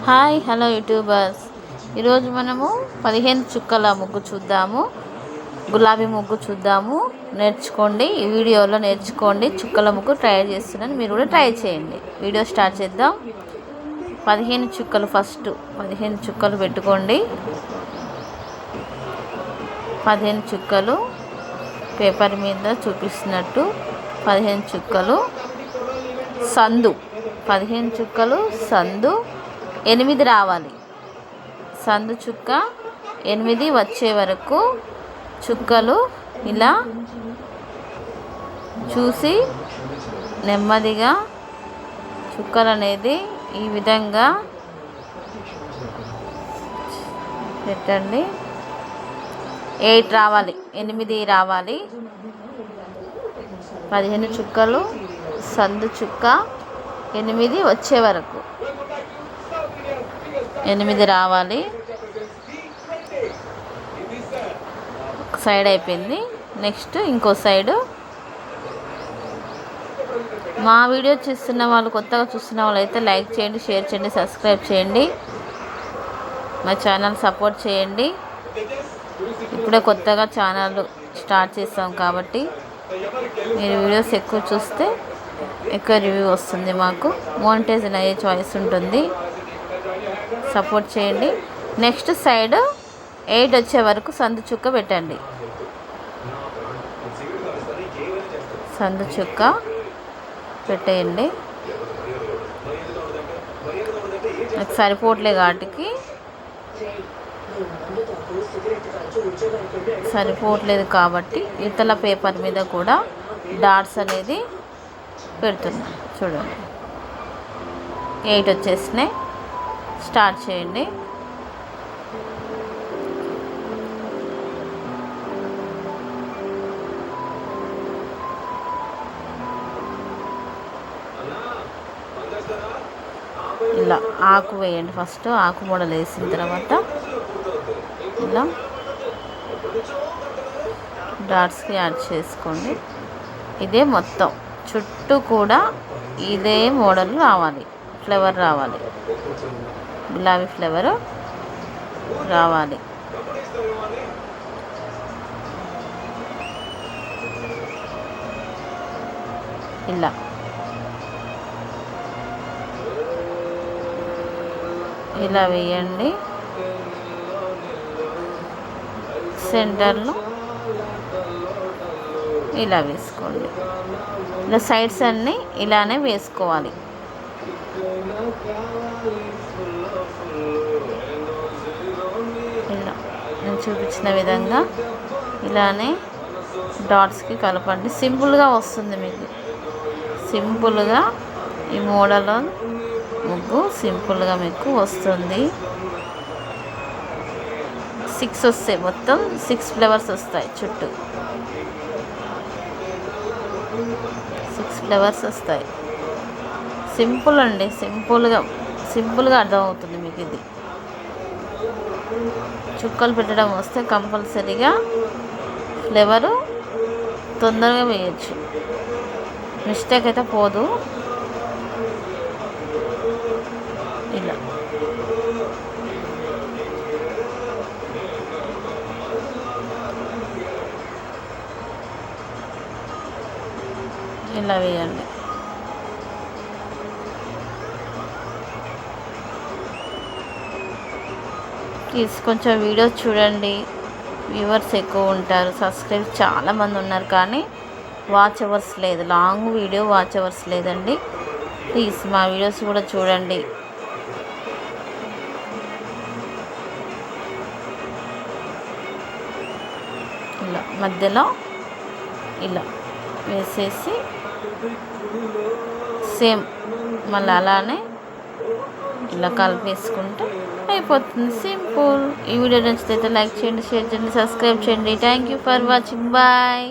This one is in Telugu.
Hi hello YouTubers. ఈరోజు మనము 15 చుక్కల ముగ్గు చూద్దాము. గులాబీ ముగ్గు చూద్దాము. నేర్చుకోండి, ఈ వీడియోలో నేర్చుకోండి. చుక్కల ముగ్గు ట్రై చేస్తున్నాను, మీరు కూడా ట్రై చేయండి. వీడియో స్టార్ట్ చేద్దాం. 15 చుక్కలు, ఫస్ట్ 15 చుక్కలు పెట్టుకోండి. 15 చుక్కలు పేపర్ మీద చూపిస్తున్నట్టు 15 చుక్కలు సందు, 15 చుక్కలు సందు 8 రావాలి. సందు చుక్క 8 వచ్చే వరకు చుక్కలు ఇలా చూసి నెమ్మదిగా చుక్కలు అనేది ఈ విధంగా పెట్టండి. 8 రావాలి, 8 రావాలి. 15 చుక్కలు సందు చుక్క 8 వచ్చే వరకు 8 రావాలి. ఒక సైడ్ అయిపోయింది. నెక్స్ట్ ఇంకో సైడు. మా వీడియో చూస్తున్న వాళ్ళు, కొత్తగా చూస్తున్న వాళ్ళు అయితే లైక్ చేయండి, షేర్ చేయండి, సబ్స్క్రైబ్ చేయండి. మా ఛానల్ సపోర్ట్ చేయండి. ఇప్పుడే కొత్తగా ఛానల్ స్టార్ట్ చేస్తాం కాబట్టి మీరు వీడియోస్ ఎక్కువ చూస్తే ఎక్కువ రివ్యూ వస్తుంది. మాకు మోనిటైజేషన్ అయ్యే చాయిస్ ఉంటుంది. సపోర్ట్ చేయండి. నెక్స్ట్ సైడ్ 8 వచ్చే వరకు సందు చుక్క పెట్టండి. సందు చుక్క పెట్టేయండి. నాకు సరిపోవట్లేదు, వాటికి సరిపోవట్లేదు కాబట్టి ఇతల పేపర్ మీద కూడా డాట్స్ అనేది పెడుతున్నాను. చూడండి, 8 వచ్చేసినాయి. స్టార్ట్ చేయండి. ఇలా ఆకు వేయండి. ఫస్ట్ ఆకు మోడల్ వేసిన తర్వాత ఇలా డాట్స్కి యాడ్ చేసుకోండి. ఇదే మొత్తం చుట్టూ కూడా ఇదే మోడల్ రావాలి. ఫ్లవర్ రావాలి, గులాబీ ఫ్లవర్ రావాలి. ఇలా ఇలా వేయండి. సెంటర్లో ఇలా వేసుకోండి. ఇలా సైడ్స్ అన్నీ ఇలానే వేసుకోవాలి. ఇలా నేను చూపించిన విధంగా ఇలానే డాట్స్కి కలపండి. సింపుల్గా వస్తుంది మీకు. సింపుల్గా ఈ మోడల్ ముగ్గు సింపుల్గా మీకు వస్తుంది. 6 వస్తాయి, మొత్తం 6 ఫ్లవర్స్ వస్తాయి. చుట్టూ 6 ఫ్లవర్స్ వస్తాయి. సింపుల్ అండి, సింపుల్గా అర్థమవుతుంది మీకు. ఇది చుక్కలు పెట్టడం వస్తే కంపల్సరీగా ఫ్లేవరు తొందరగా వేయచ్చు. మిస్టేక్ అయితే పోదు. ఇలా ఇలా వేయండి. ప్లీజ్ కొంచెం వీడియోస్ చూడండి. వ్యూవర్స్ ఎక్కువ ఉంటారు, సబ్స్క్రైబ్ చాలామంది ఉన్నారు, కానీ వాచ్ అవర్స్ లేదు. లాంగ్ వీడియో వాచ్ అవర్స్ లేదండి. ప్లీజ్ మా వీడియోస్ కూడా చూడండి. ఇలా మధ్యలో ఇలా వేసేసి సేమ్ మళ్ళీ అలానే ఇలా కలిపేసుకుంటే అయిపోతుంది. సింపుల్. ఈ వీడియో నచ్చితే లైక్ చేయండి, షేర్ చేయండి, సబ్స్క్రైబ్ చేయండి. Thank you for watching. Bye.